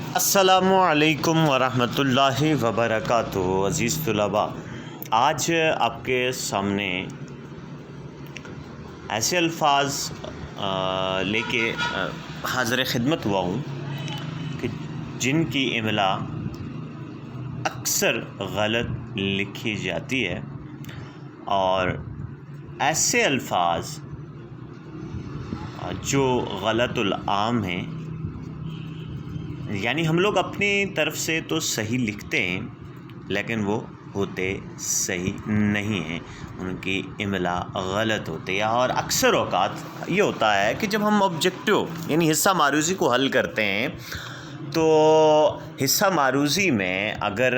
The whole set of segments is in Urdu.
السلام علیکم ورحمۃ اللہ وبرکاتہ۔ عزیز طلباء، آج آپ کے سامنے ایسے الفاظ لے کے حاضر خدمت ہوا ہوں کہ جن کی املا اکثر غلط لکھی جاتی ہے، اور ایسے الفاظ جو غلط العام ہیں، یعنی ہم لوگ اپنی طرف سے تو صحیح لکھتے ہیں لیکن وہ ہوتے صحیح نہیں ہیں، ان کی املا غلط ہوتی ہے۔ اور اکثر اوقات یہ ہوتا ہے کہ جب ہم آبجیکٹیو یعنی حصہ معروضی کو حل کرتے ہیں تو حصہ معروضی میں اگر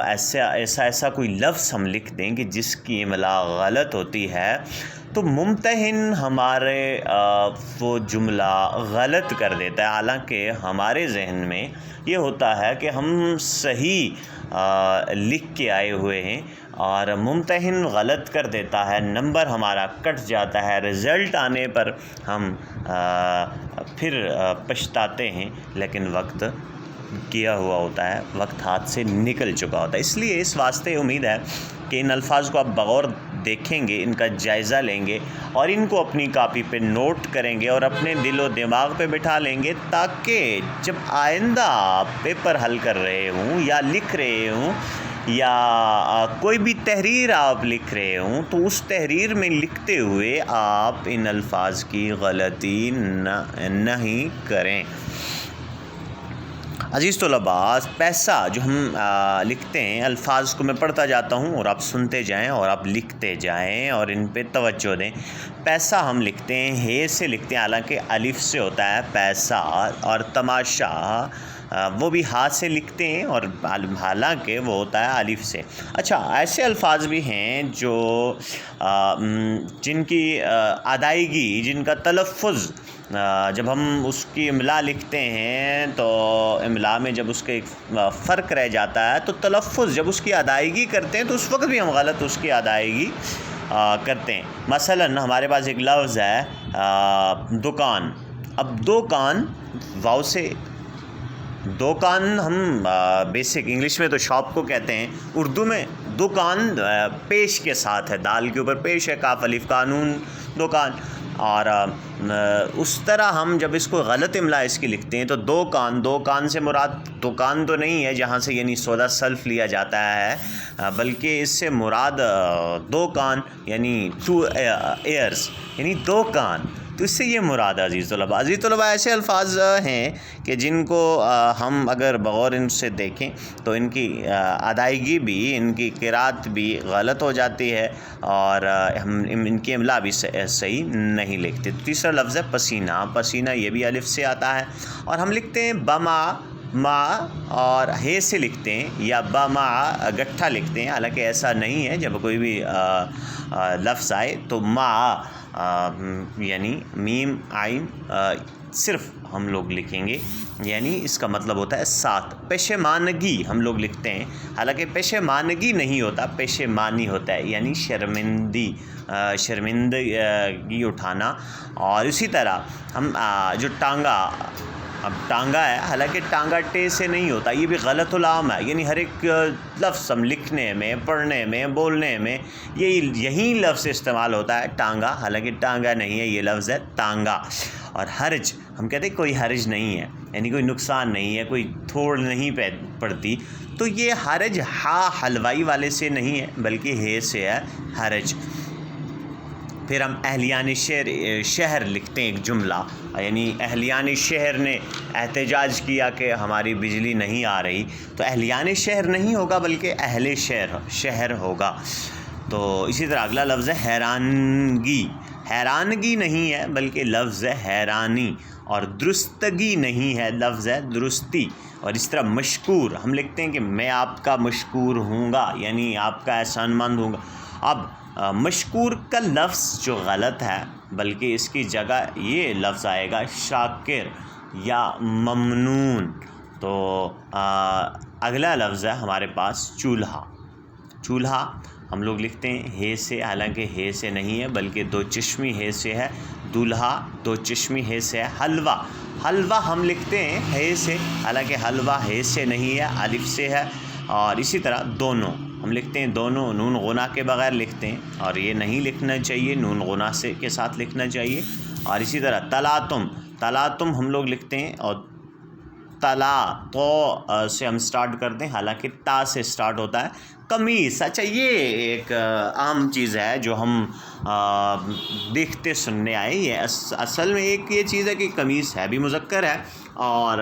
ایسا کوئی لفظ ہم لکھ دیں کہ جس کی املا غلط ہوتی ہے تو ممتحن ہمارے وہ جملہ غلط کر دیتا ہے، حالانکہ ہمارے ذہن میں یہ ہوتا ہے کہ ہم صحیح لکھ کے آئے ہوئے ہیں، اور ممتحن غلط کر دیتا ہے، نمبر ہمارا کٹ جاتا ہے، رزلٹ آنے پر ہم پھر پچھتاتے ہیں، لیکن وقت کیا ہوا ہوتا ہے، وقت ہاتھ سے نکل چکا ہوتا ہے۔ اس لیے اس واسطے امید ہے کہ ان الفاظ کو آپ بغور دیکھیں گے، ان کا جائزہ لیں گے اور ان کو اپنی کاپی پہ نوٹ کریں گے اور اپنے دل و دماغ پہ بٹھا لیں گے، تاکہ جب آئندہ آپ پیپر حل کر رہے ہوں یا لکھ رہے ہوں یا کوئی بھی تحریر آپ لکھ رہے ہوں تو اس تحریر میں لکھتے ہوئے آپ ان الفاظ کی غلطی نہیں کریں۔ عزیز طلباء، پیسہ جو ہم لکھتے ہیں، الفاظ کو میں پڑھتا جاتا ہوں اور آپ سنتے جائیں اور آپ لکھتے جائیں اور ان پہ توجہ دیں۔ پیسہ ہم لکھتے ہیں ہے سے لکھتے ہیں، حالانکہ الف سے ہوتا ہے پیسہ، اور تماشا وہ بھی ہاتھ سے لکھتے ہیں اور حالانکہ وہ ہوتا ہے الف سے۔ اچھا، ایسے الفاظ بھی ہیں جو جن کی ادائیگی، جن کا تلفظ جب ہم اس کی املا لکھتے ہیں تو املا میں جب اس کے فرق رہ جاتا ہے تو تلفظ جب اس کی ادائیگی کرتے ہیں تو اس وقت بھی ہم غلط اس کی ادائیگی کرتے ہیں۔ مثلاً ہمارے پاس ایک لفظ ہے دکان۔ اب دو کان واو سے، دو کان ہم بیسک انگلش میں تو شاپ کو کہتے ہیں، اردو میں دکان پیش کے ساتھ ہے، دال کے اوپر پیش ہے، کاف الف قانون دکان۔ اور اس طرح ہم جب اس کو غلط املا اس کی لکھتے ہیں تو دو کان سے مراد دکان تو نہیں ہے جہاں سے یعنی سودا سلف لیا جاتا ہے، بلکہ اس سے مراد دو کان یعنی 2 ایئرز یعنی دو کان، تو اس سے یہ مراد ہے۔ عزیز طلباء، ایسے الفاظ ہیں کہ جن کو ہم اگر بغور ان سے دیکھیں تو ان کی ادائیگی بھی، ان کی قرات بھی غلط ہو جاتی ہے اور ہم ان کی املا بھی صحیح نہیں لکھتے۔ تیسرا لفظ ہے پسینہ۔ پسینہ یہ بھی الف سے آتا ہے اور ہم لکھتے ہیں بما، ما اور ہے سے لکھتے ہیں، یا بما گٹھا لکھتے ہیں، حالانکہ ایسا نہیں ہے۔ جب کوئی بھی لفظ آئے تو ما یعنی میم عین صرف ہم لوگ لکھیں گے، یعنی اس کا مطلب ہوتا ہے ساتھ۔ پشیمانگی ہم لوگ لکھتے ہیں، حالانکہ پشیمانگی نہیں ہوتا، پشیمانی ہوتا ہے، یعنی شرمندگی اٹھانا۔ اور اسی طرح ہم جو ٹانگا ہے، حالانکہ ٹانگا ٹے سے نہیں ہوتا، یہ بھی غلط العام ہے، یعنی ہر ایک لفظ ہم لکھنے میں، پڑھنے میں، بولنے میں یہی لفظ استعمال ہوتا ہے ٹانگا، حالانکہ ٹانگا نہیں ہے، یہ لفظ ہے تانگا۔ اور حرج ہم کہتے ہیں کوئی حرج نہیں ہے، یعنی کوئی نقصان نہیں ہے، کوئی تھوڑ نہیں پڑتی، تو یہ حرج ہا حلوائی والے سے نہیں ہے بلکہ ہے سے ہے حرج۔ پھر ہم اہلیان شہر لکھتے ہیں ایک جملہ، یعنی اہلیان شہر نے احتجاج کیا کہ ہماری بجلی نہیں آ رہی، تو اہلیان شہر نہیں ہوگا بلکہ اہل شہر ہوگا۔ تو اسی طرح اگلا لفظ ہے حیرانگی۔ حیرانگی نہیں ہے بلکہ لفظ ہے حیرانی، اور درستگی نہیں ہے، لفظ ہے درستی۔ اور اس طرح مشکور ہم لکھتے ہیں کہ میں آپ کا مشکور ہوں گا، یعنی آپ کا احسان مند ہوں گا۔ اب مشکور کا لفظ جو غلط ہے، بلکہ اس کی جگہ یہ لفظ آئے گا شاکر یا ممنون۔ تو اگلا لفظ ہے ہمارے پاس چولہا۔ چولہا ہم لوگ لکھتے ہیں ہے سے، حالانکہ ہے سے نہیں ہے بلکہ دو چشمی ہے سے ہے۔ دولہا دو چشمی ہے سے ہے۔ حلوہ حلوہ ہم لکھتے ہیں ہے سے، حالانکہ حلوہ ہے سے نہیں ہے، الف سے ہے۔ اور اسی طرح دونوں ہم لکھتے ہیں دونوں، نون غنہ کے بغیر لکھتے ہیں، اور یہ نہیں لکھنا چاہیے، نون غنہ سے کے ساتھ لکھنا چاہیے۔ اور اسی طرح تلاتم، تلاتم ہم لوگ لکھتے ہیں، اور تلا تو سے ہم سٹارٹ کرتے ہیں، حالانکہ تا سے سٹارٹ ہوتا ہے۔ قمیص، اچھا یہ ایک عام چیز ہے جو ہم دیکھتے سننے آئے، یہ اصل میں ایک یہ چیز ہے کہ قمیص ہے بھی مذکر ہے، اور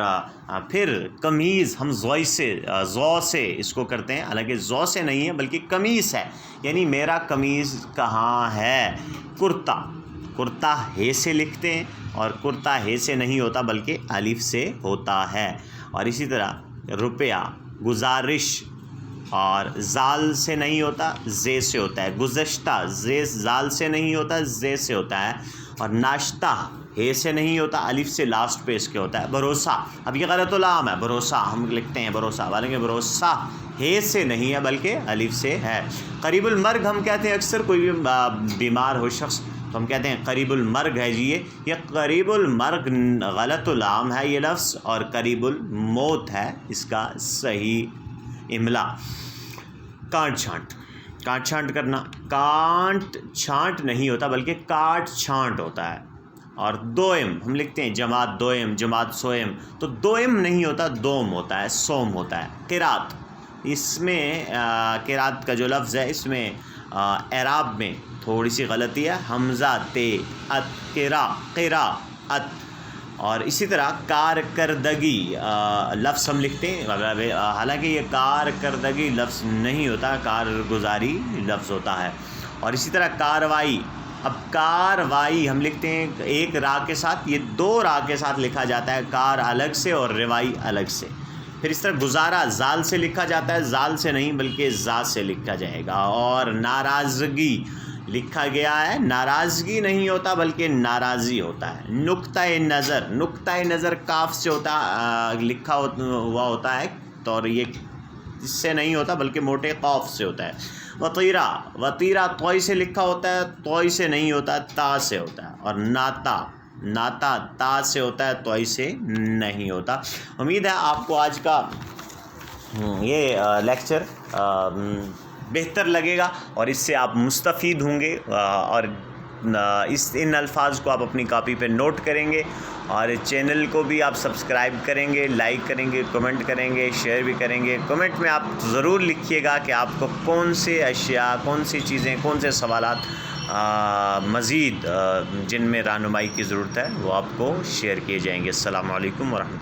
پھر قمیض ہم زو سے اس کو کرتے ہیں، حالانکہ زو سے نہیں ہے بلکہ قمیص ہے، یعنی میرا قمیض کہاں ہے۔ کرتا، کرتا ہے سے لکھتے ہیں، اور کرتا ہے سے نہیں ہوتا بلکہ الف سے ہوتا ہے۔ اور اسی طرح روپیہ، گزارش، اور زال سے نہیں ہوتا، زے سے ہوتا ہے۔ گزشتہ، زے زال سے نہیں ہوتا، زے سے ہوتا ہے۔ اور ناشتہ ہے سے نہیں ہوتا، الف سے لاسٹ پہ اس کے ہوتا ہے۔ بھروسہ، اب یہ غلط العام ہے، بھروسہ ہم لکھتے ہیں بھروسہ، حالانکہ بھروسہ ہے سے نہیں ہے بلکہ الف سے ہے۔ قریب المرگ ہم کہتے ہیں اکثر، کوئی بھی بیمار ہو شخص تو ہم کہتے ہیں قریب المرگ ہے جی، یہ قریب المرگ غلط العام ہے یہ لفظ، اور قریب الموت ہے اس کا صحیح املا۔ کانٹ چھانٹ، کانٹ چھانٹ کرنا، کانٹ چھانٹ نہیں ہوتا بلکہ کاٹ چھانٹ ہوتا ہے۔ اور دوئم ہم لکھتے ہیں جماعت دوئم، جماعت سوئم، تو دوئم نہیں ہوتا، دوم ہوتا ہے، سوم ہوتا ہے۔ قرات، اس میں قرات کا جو لفظ ہے اس میں اعراب میں تھوڑی سی غلطی ہے، حمزہ تے ات، قرا، قرا ات۔ اور اسی طرح کارکردگی لفظ ہم لکھتے ہیں، حالانکہ یہ کارکردگی لفظ نہیں ہوتا، کارگزاری لفظ ہوتا ہے۔ اور اسی طرح کاروائی، اب کاروائی ہم لکھتے ہیں ایک را کے ساتھ، یہ دو را کے ساتھ لکھا جاتا ہے، کار الگ سے اور روائی الگ سے۔ پھر اس طرح گزارا زال سے لکھا جاتا ہے، زال سے نہیں بلکہ زا سے لکھا جائے گا۔ اور ناراضگی لکھا گیا ہے، ناراضگی نہیں ہوتا بلکہ ناراضی ہوتا ہے۔ نقطہ نظر، نقطہ نظر کاف سے ہوتا لکھا ہوا ہوتا ہے، تو اور یہ اس سے نہیں ہوتا بلکہ موٹے قاف سے ہوتا ہے۔ وطیرہ، وطیرہ توئی سے لکھا ہوتا ہے، توئی سے نہیں ہوتا، تا سے ہوتا ہے۔ اور ناتا، ناتا تا سے ہوتا ہے، توئی سے نہیں ہوتا۔ امید ہے آپ کو آج کا یہ لیکچر بہتر لگے گا، اور اس سے آپ مستفید ہوں گے، اور ان الفاظ کو آپ اپنی کاپی پہ نوٹ کریں گے، اور چینل کو بھی آپ سبسکرائب کریں گے، لائک کریں گے، کمنٹ کریں گے، شیئر بھی کریں گے۔ کمنٹ میں آپ ضرور لکھیے گا کہ آپ کو کون سے اشیاء، کون سی چیزیں، کون سے سوالات مزید جن میں رہنمائی کی ضرورت ہے وہ آپ کو شیئر کیے جائیں گے۔ السلام علیکم ورحمۃ اللہ۔